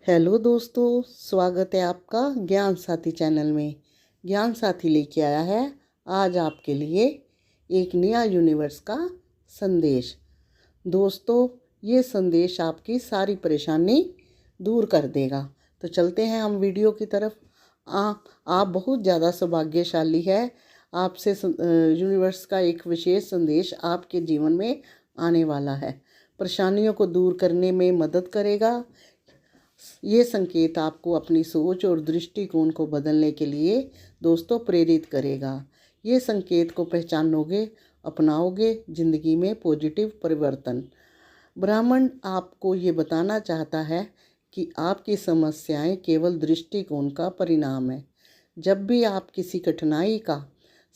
Hello दोस्तों, स्वागत है आपका ज्ञान साथी चैनल में। ज्ञान साथी लेके आया है आज आपके लिए एक नया यूनिवर्स का संदेश। दोस्तों, ये संदेश आपकी सारी परेशानी दूर कर देगा। तो चलते हैं हम वीडियो की तरफ। आप बहुत ज़्यादा सौभाग्यशाली है। आपसे यूनिवर्स का एक विशेष संदेश आपके जीवन में आने वाला है। परेशानियों को दूर करने में मदद करेगा। ये संकेत आपको अपनी सोच और दृष्टिकोण को बदलने के लिए दोस्तों प्रेरित करेगा। ये संकेत को पहचानोगे, अपनाओगे, जिंदगी में पॉजिटिव परिवर्तन। ब्राह्मण आपको ये बताना चाहता है कि आपकी समस्याएं केवल दृष्टिकोण का परिणाम है। जब भी आप किसी कठिनाई का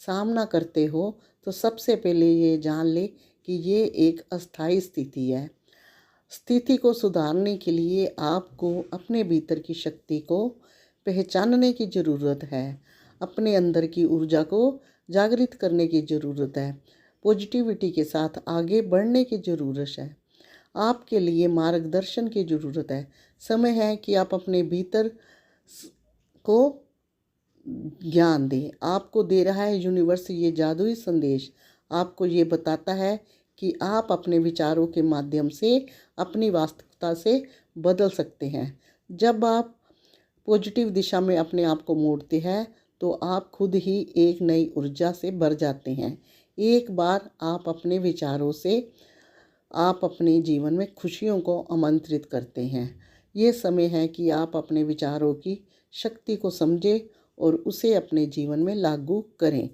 सामना करते हो तो सबसे पहले ये जान ले कि ये एक अस्थायी स्थिति है। स्थिति को सुधारने के लिए आपको अपने भीतर की शक्ति को पहचानने की ज़रूरत है। अपने अंदर की ऊर्जा को जागृत करने की ज़रूरत है। पॉजिटिविटी के साथ आगे बढ़ने की ज़रूरत है। आपके लिए मार्गदर्शन की ज़रूरत है। समय है कि आप अपने भीतर को ज्ञान दें। आपको दे रहा है यूनिवर्स ये जादुई संदेश। आपको ये बताता है कि आप अपने विचारों के माध्यम से अपनी वास्तविकता से बदल सकते हैं। जब आप पॉजिटिव दिशा में अपने आप को मोड़ते हैं तो आप खुद ही एक नई ऊर्जा से भर जाते हैं। एक बार आप अपने विचारों से आप अपने जीवन में खुशियों को आमंत्रित करते हैं। ये समय है कि आप अपने विचारों की शक्ति को समझें और उसे अपने जीवन में लागू करें।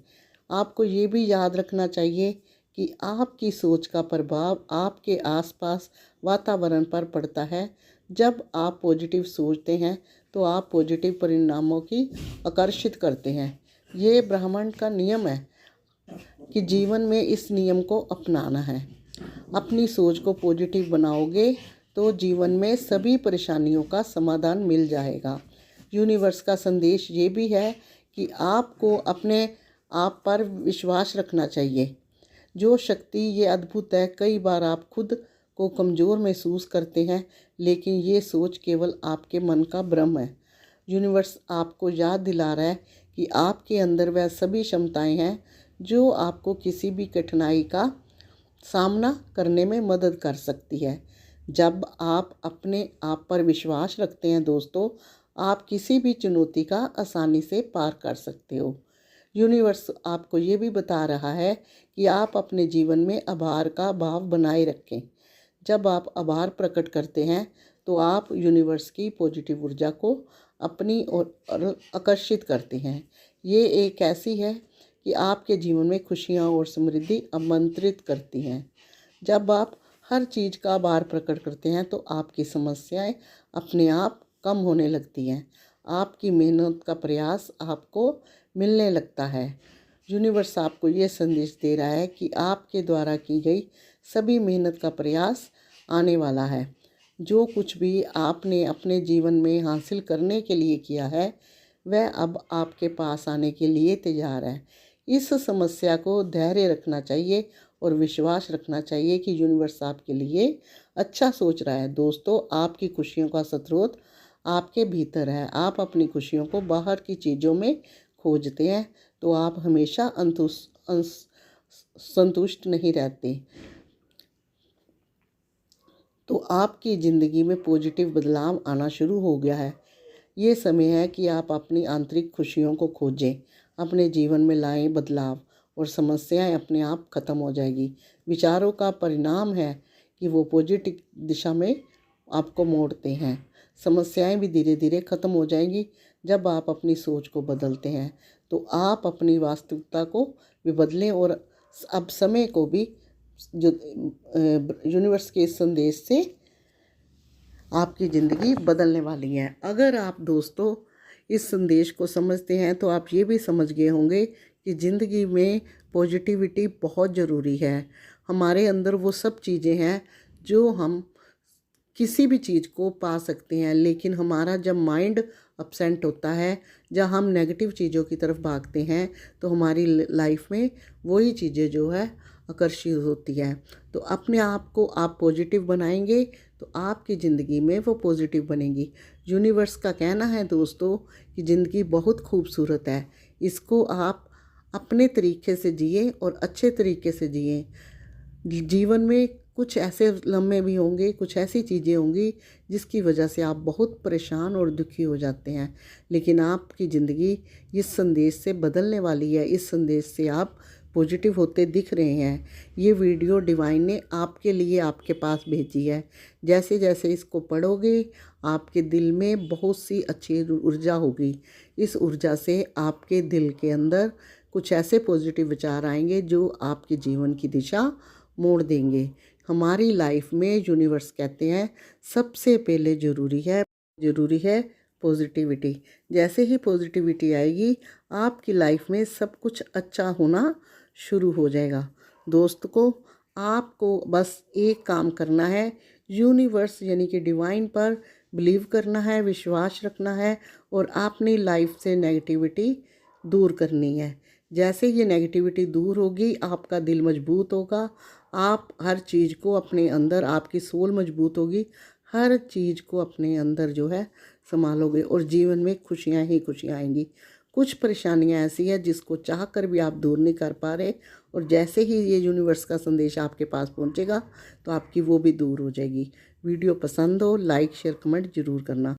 आपको ये भी याद रखना चाहिए कि आपकी सोच का प्रभाव आपके आसपास वातावरण पर पड़ता है। जब आप पॉजिटिव सोचते हैं तो आप पॉजिटिव परिणामों की आकर्षित करते हैं। ये ब्रह्मांड का नियम है कि जीवन में इस नियम को अपनाना है। अपनी सोच को पॉजिटिव बनाओगे तो जीवन में सभी परेशानियों का समाधान मिल जाएगा। यूनिवर्स का संदेश ये भी है कि आपको अपने आप पर विश्वास रखना चाहिए। जो शक्ति ये अद्भुत है। कई बार आप खुद को कमज़ोर महसूस करते हैं, लेकिन ये सोच केवल आपके मन का भ्रम है। यूनिवर्स आपको याद दिला रहा है कि आपके अंदर वह सभी क्षमताएं हैं जो आपको किसी भी कठिनाई का सामना करने में मदद कर सकती है। जब आप अपने आप पर विश्वास रखते हैं दोस्तों, आप किसी भी चुनौती का आसानी से पार कर सकते हो। यूनिवर्स आपको ये भी बता रहा है कि आप अपने जीवन में आभार का भाव बनाए रखें। जब आप आभार प्रकट करते हैं तो आप यूनिवर्स की पॉजिटिव ऊर्जा को अपनी ओर आकर्षित करते हैं। ये एक ऐसी है कि आपके जीवन में खुशियाँ और समृद्धि आमंत्रित करती हैं। जब आप हर चीज़ का आभार प्रकट करते हैं तो आपकी समस्याएं अपने आप कम होने लगती हैं। आपकी मेहनत का प्रयास आपको मिलने लगता है। यूनिवर्स आपको ये संदेश दे रहा है कि आपके द्वारा की गई सभी मेहनत का प्रयास आने वाला है। जो कुछ भी आपने अपने जीवन में हासिल करने के लिए किया है वह अब आपके पास आने के लिए तैयार है। इस समस्या को धैर्य रखना चाहिए और विश्वास रखना चाहिए कि यूनिवर्स आपके लिए अच्छा सोच रहा है। दोस्तों, आपकी खुशियों का स्रोत आपके भीतर है। आप अपनी खुशियों को बाहर की चीज़ों में खोजते हैं तो आप हमेशा संतुष्ट नहीं रहते। तो आपकी ज़िंदगी में पॉजिटिव बदलाव आना शुरू हो गया है। ये समय है कि आप अपनी आंतरिक खुशियों को खोजें, अपने जीवन में लाएं बदलाव और समस्याएं अपने आप खत्म हो जाएगी। विचारों का परिणाम है कि वो पॉजिटिव दिशा में आपको मोड़ते हैं। समस्याएं भी धीरे धीरे खत्म हो जाएंगी जब आप अपनी सोच को बदलते हैं। तो आप अपनी वास्तविकता को भी बदलें और अब समय को भी जो यूनिवर्स के इस संदेश से आपकी ज़िंदगी बदलने वाली है। अगर आप दोस्तों इस संदेश को समझते हैं तो आप ये भी समझ गए होंगे कि ज़िंदगी में पॉजिटिविटी बहुत ज़रूरी है। हमारे अंदर वो सब चीज़ें हैं जो हम किसी भी चीज़ को पा सकते हैं, लेकिन हमारा जब माइंड अपसेंट होता है, जब हम नेगेटिव चीज़ों की तरफ भागते हैं तो हमारी लाइफ में वही चीज़ें जो है आकर्षित होती है। तो अपने आप को आप पॉजिटिव बनाएंगे तो आपकी ज़िंदगी में वो पॉजिटिव बनेगी। यूनिवर्स का कहना है दोस्तों कि ज़िंदगी बहुत खूबसूरत है, इसको आप अपने तरीके से जिए और अच्छे तरीके से जिए। जीवन में कुछ ऐसे लम्हे भी होंगे, कुछ ऐसी चीज़ें होंगी जिसकी वजह से आप बहुत परेशान और दुखी हो जाते हैं, लेकिन आपकी ज़िंदगी इस संदेश से बदलने वाली है। इस संदेश से आप पॉजिटिव होते दिख रहे हैं। ये वीडियो डिवाइन ने आपके लिए आपके पास भेजी है। जैसे जैसे इसको पढ़ोगे आपके दिल में बहुत सी अच्छी ऊर्जा होगी। इस ऊर्जा से आपके दिल के अंदर कुछ ऐसे पॉजिटिव विचार आएंगे जो आपके जीवन की दिशा मोड़ देंगे। हमारी लाइफ में यूनिवर्स कहते हैं सबसे पहले ज़रूरी है पॉजिटिविटी। जैसे ही पॉजिटिविटी आएगी आपकी लाइफ में सब कुछ अच्छा होना शुरू हो जाएगा। दोस्त को आपको बस एक काम करना है, यूनिवर्स यानी कि डिवाइन पर बिलीव करना है, विश्वास रखना है और अपनी लाइफ से नेगेटिविटी दूर करनी है। जैसे ये नेगेटिविटी दूर होगी आपका दिल मजबूत होगा, आप हर चीज़ को अपने अंदर, आपकी सोल मजबूत होगी, हर चीज़ को अपने अंदर जो है संभालोगे और जीवन में खुशियाँ ही खुशियाँ आएंगी। कुछ परेशानियाँ ऐसी हैं जिसको चाह कर भी आप दूर नहीं कर पा रहे और जैसे ही ये यूनिवर्स का संदेश आपके पास पहुँचेगा तो आपकी वो भी दूर हो जाएगी। वीडियो पसंद हो लाइक शेयर कमेंट ज़रूर करना।